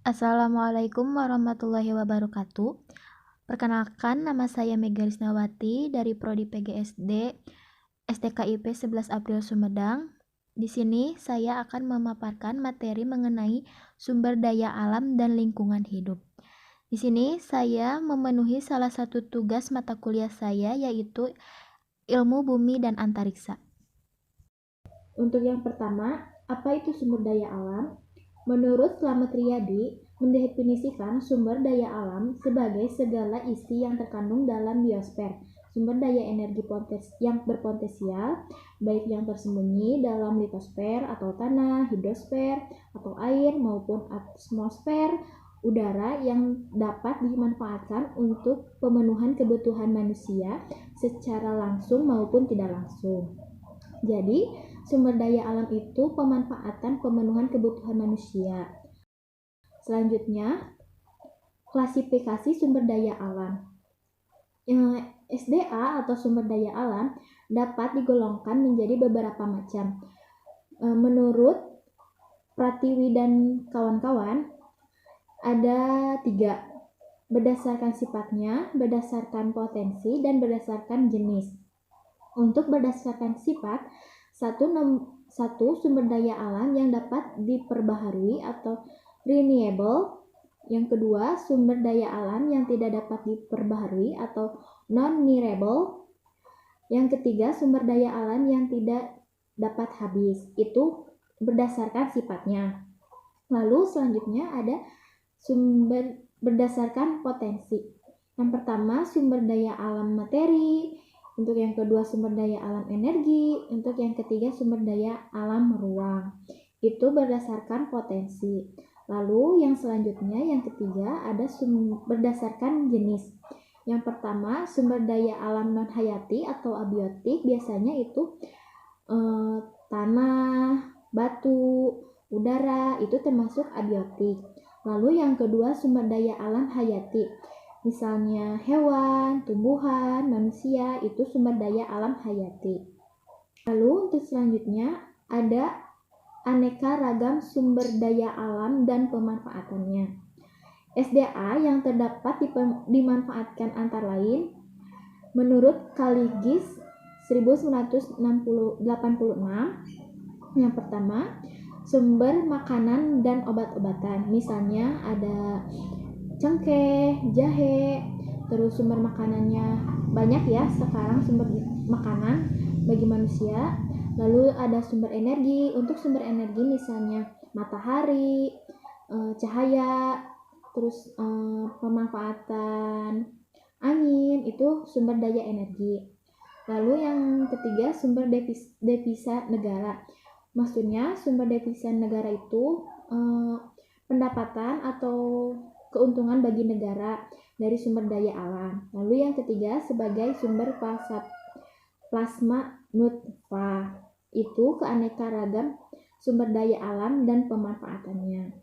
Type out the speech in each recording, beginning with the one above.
Assalamualaikum warahmatullahi wabarakatuh. Perkenalkan, nama saya Mega Risnawati dari Prodi PGSD STKIP 11 April Sumedang. Di sini saya akan memaparkan materi mengenai sumber daya alam dan lingkungan hidup. Di sini saya memenuhi salah satu tugas mata kuliah saya, yaitu Ilmu Bumi dan Antariksa. Untuk yang pertama, apa itu sumber daya alam? Menurut Slamet Riyadi, mendefinisikan sumber daya alam sebagai segala isi yang terkandung dalam biosfer, sumber daya energi yang berpotensial, baik yang tersembunyi dalam litosfer atau tanah, hidrosfer atau air, maupun atmosfer, udara yang dapat dimanfaatkan untuk pemenuhan kebutuhan manusia secara langsung maupun tidak langsung. Jadi, sumber daya alam itu pemanfaatan pemenuhan kebutuhan manusia. Selanjutnya, klasifikasi sumber daya alam. SDA atau sumber daya alam dapat digolongkan menjadi beberapa macam. Menurut Pratiwi dan kawan-kawan, ada 3. Berdasarkan sifatnya, berdasarkan potensi, dan berdasarkan jenis. Untuk berdasarkan sifat, satu sumber daya alam yang dapat diperbaharui atau renewable. Yang kedua, sumber daya alam yang tidak dapat diperbaharui atau non-renewable. Yang ketiga, sumber daya alam yang tidak dapat habis. Itu berdasarkan sifatnya. Lalu selanjutnya ada sumber berdasarkan potensi. Yang pertama, sumber daya alam materi. Untuk yang kedua, sumber daya alam energi. Untuk yang ketiga, sumber daya alam ruang. Itu berdasarkan potensi. Lalu yang selanjutnya, yang ketiga, ada berdasarkan jenis. Yang pertama, sumber daya alam non-hayati atau abiotik. Biasanya itu tanah, batu, udara, itu termasuk abiotik. Lalu yang kedua, sumber daya alam hayati. Misalnya hewan, tumbuhan, manusia, itu sumber daya alam hayati. Lalu untuk selanjutnya ada aneka ragam sumber daya alam dan pemanfaatannya. SDA yang terdapat dimanfaatkan antara lain menurut Kaligis 1986. Yang pertama, sumber makanan dan obat-obatan. Misalnya ada cengkeh, jahe, terus sumber makanannya banyak ya sekarang sumber makanan bagi manusia. Lalu ada sumber energi. Untuk sumber energi misalnya matahari, cahaya, terus pemanfaatan angin, itu sumber daya energi. Lalu yang ketiga, sumber devisa negara. Maksudnya sumber devisa negara itu pendapatan atau keuntungan bagi negara dari sumber daya alam. Lalu yang ketiga, sebagai sumber plasma nutfah, itu keanekaragam sumber daya alam dan pemanfaatannya.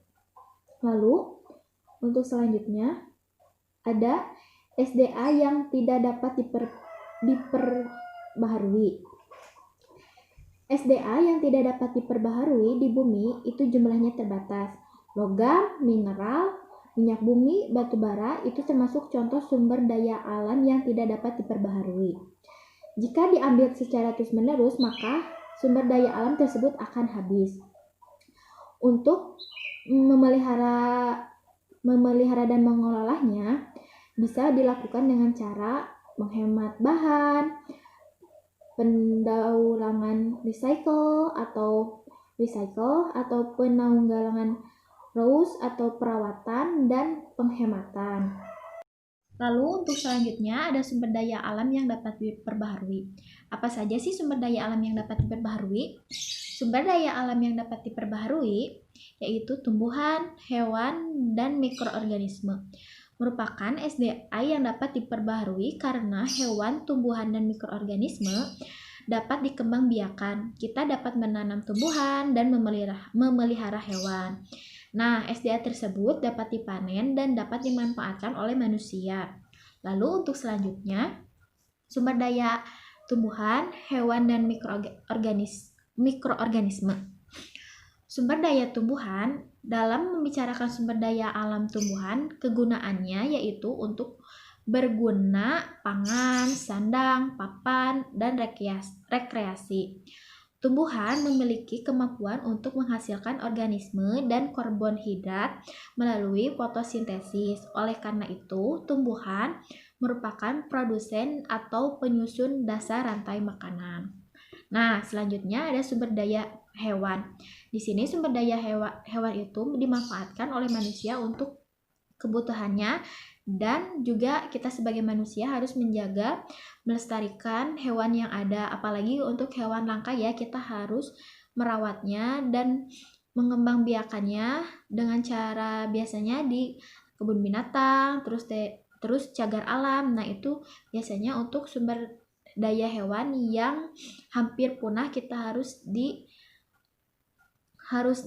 Lalu untuk selanjutnya ada SDA yang tidak dapat diperbaharui. SDA yang tidak dapat diperbaharui di bumi itu jumlahnya terbatas. Logam, mineral, minyak bumi, batu bara, itu termasuk contoh sumber daya alam yang tidak dapat diperbaharui. Jika diambil secara terus-menerus, maka sumber daya alam tersebut akan habis. Untuk memelihara dan mengelolanya bisa dilakukan dengan cara menghemat bahan, pendaulangan recycle atau penanggulangan reuse atau perawatan dan penghematan. Lalu untuk selanjutnya ada sumber daya alam yang dapat diperbaharui. Apa saja sih sumber daya alam yang dapat diperbaharui? Sumber daya alam yang dapat diperbaharui yaitu tumbuhan, hewan, dan mikroorganisme. Merupakan SDA yang dapat diperbaharui karena hewan, tumbuhan, dan mikroorganisme dapat dikembangbiakan. Kita dapat menanam tumbuhan dan memelihara hewan. Nah, SDA tersebut dapat dipanen dan dapat dimanfaatkan oleh manusia. Lalu untuk selanjutnya, sumber daya tumbuhan, hewan, dan mikroorganisme. Sumber daya tumbuhan, dalam membicarakan sumber daya alam tumbuhan, kegunaannya yaitu untuk berguna pangan, sandang, papan, dan rekreasi. Tumbuhan memiliki kemampuan untuk menghasilkan organisme dan karbohidrat melalui fotosintesis. Oleh karena itu, tumbuhan merupakan produsen atau penyusun dasar rantai makanan. Nah, selanjutnya ada sumber daya hewan. Di sini sumber daya hewan itu dimanfaatkan oleh manusia untuk kebutuhannya, dan juga kita sebagai manusia harus menjaga, melestarikan hewan yang ada. Apalagi untuk hewan langka ya, kita harus merawatnya dan mengembangbiakannya dengan cara biasanya di kebun binatang, terus cagar alam. Nah, itu biasanya untuk sumber daya hewan yang hampir punah, kita harus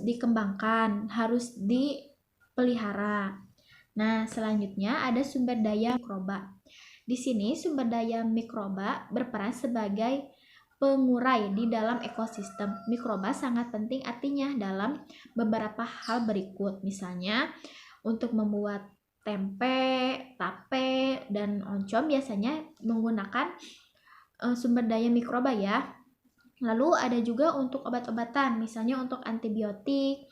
dikembangkan, harus dipelihara. Nah, selanjutnya ada sumber daya mikroba. Di sini sumber daya mikroba berperan sebagai pengurai di dalam ekosistem. Mikroba sangat penting artinya dalam beberapa hal berikut. Misalnya, untuk membuat tempe, tape, dan oncom biasanya menggunakan sumber daya mikroba ya. Lalu ada juga untuk obat-obatan, misalnya untuk antibiotik.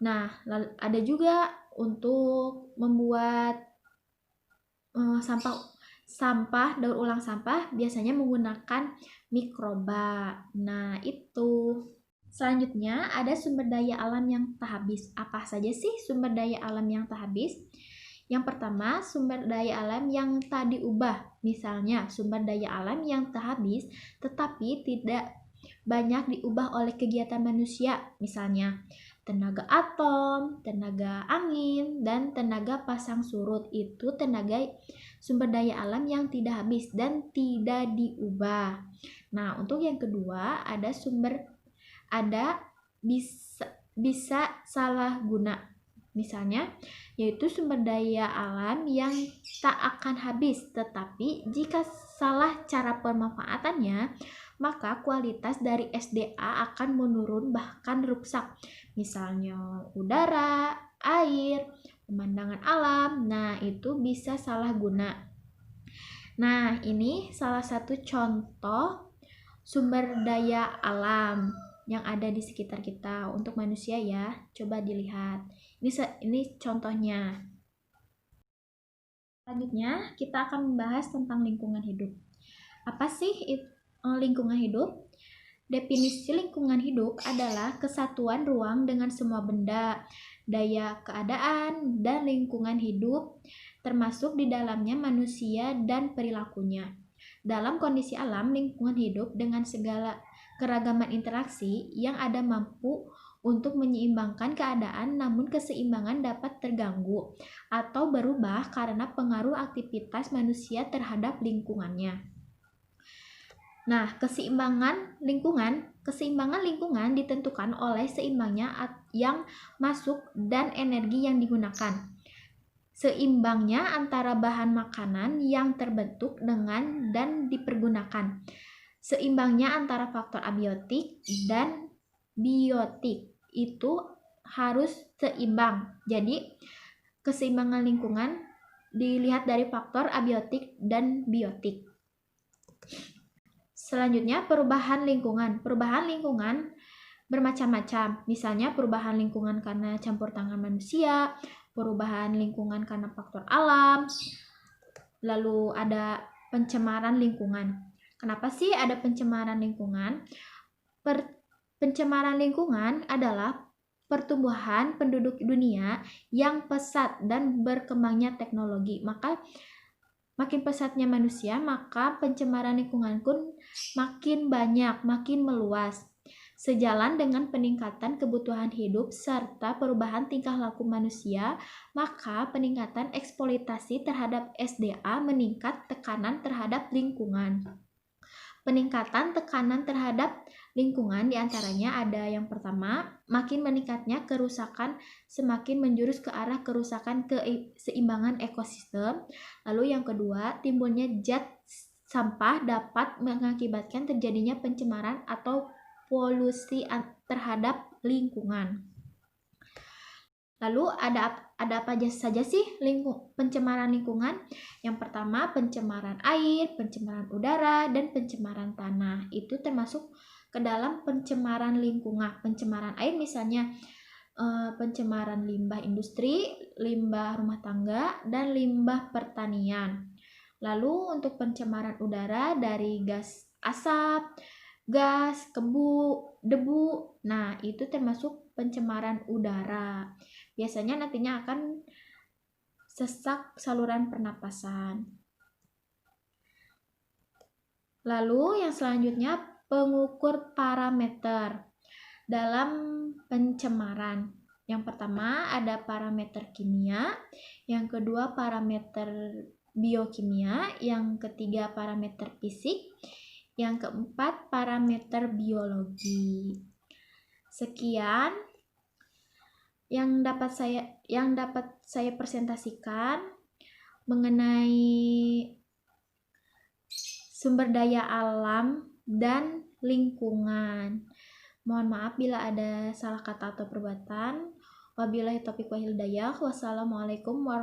Nah, ada juga untuk membuat daur ulang sampah biasanya menggunakan mikroba. Nah, itu. Selanjutnya ada sumber daya alam yang tak habis. Apa saja sih sumber daya alam yang tak habis? Yang pertama, sumber daya alam yang tak diubah. Misalnya, sumber daya alam yang tak habis tetapi tidak banyak diubah oleh kegiatan manusia. Misalnya, tenaga atom, tenaga angin, dan tenaga pasang surut. Itu tenaga sumber daya alam yang tidak habis dan tidak diubah. Nah, untuk yang kedua bisa salah guna. Misalnya, yaitu sumber daya alam yang tak akan habis, tetapi jika salah cara pemanfaatannya, maka kualitas dari SDA akan menurun bahkan rusak. Misalnya udara, air, pemandangan alam. Nah, itu bisa salah guna. Nah, ini salah satu contoh sumber daya alam yang ada di sekitar kita untuk manusia ya. Coba dilihat. Ini contohnya. Selanjutnya, kita akan membahas tentang lingkungan hidup. Apa sih lingkungan hidup? Definisi lingkungan hidup adalah kesatuan ruang dengan semua benda, daya keadaan, dan lingkungan hidup, termasuk di dalamnya manusia dan perilakunya. Dalam kondisi alam, lingkungan hidup dengan segala keragaman interaksi yang ada mampu untuk menyeimbangkan keadaan, namun keseimbangan dapat terganggu atau berubah karena pengaruh aktivitas manusia terhadap lingkungannya. Nah, keseimbangan lingkungan ditentukan oleh seimbangnya yang masuk dan energi yang digunakan. Seimbangnya antara bahan makanan yang terbentuk dengan dan dipergunakan. Seimbangnya antara faktor abiotik dan biotik itu harus seimbang. Jadi, keseimbangan lingkungan dilihat dari faktor abiotik dan biotik. Selanjutnya, perubahan lingkungan. Perubahan lingkungan bermacam-macam. Misalnya, perubahan lingkungan karena campur tangan manusia, perubahan lingkungan karena faktor alam, lalu ada pencemaran lingkungan. Kenapa sih ada pencemaran lingkungan? Pencemaran lingkungan adalah pertumbuhan penduduk dunia yang pesat dan berkembangnya teknologi. Maka makin pesatnya manusia, maka pencemaran lingkungan pun makin banyak, makin meluas. Sejalan dengan peningkatan kebutuhan hidup serta perubahan tingkah laku manusia, maka peningkatan eksploitasi terhadap SDA meningkat tekanan terhadap lingkungan. Peningkatan tekanan terhadap lingkungan diantaranya ada yang pertama, makin meningkatnya kerusakan semakin menjurus ke arah kerusakan keseimbangan ekosistem. Lalu yang kedua, timbulnya zat sampah dapat mengakibatkan terjadinya pencemaran atau polusi terhadap lingkungan. Lalu ada apa aja saja sih pencemaran lingkungan? Yang pertama pencemaran air, pencemaran udara, dan pencemaran tanah. Itu termasuk ke dalam pencemaran lingkungan. Pencemaran air misalnya pencemaran limbah industri, limbah rumah tangga, dan limbah pertanian. Lalu untuk pencemaran udara dari gas asap, gas, debu. Nah, itu termasuk pencemaran udara. Biasanya nantinya akan sesak saluran pernapasan. Lalu yang selanjutnya pengukur parameter dalam pencemaran. Yang pertama ada parameter kimia, yang kedua parameter biokimia, yang ketiga parameter fisik, yang keempat parameter biologi. Sekian yang dapat saya presentasikan mengenai sumber daya alam dan lingkungan. Mohon maaf bila ada salah kata atau perbuatan. Wabillahi taufiq wal hidayah. Wassalamualaikum warahmatullahi wabarakatuh.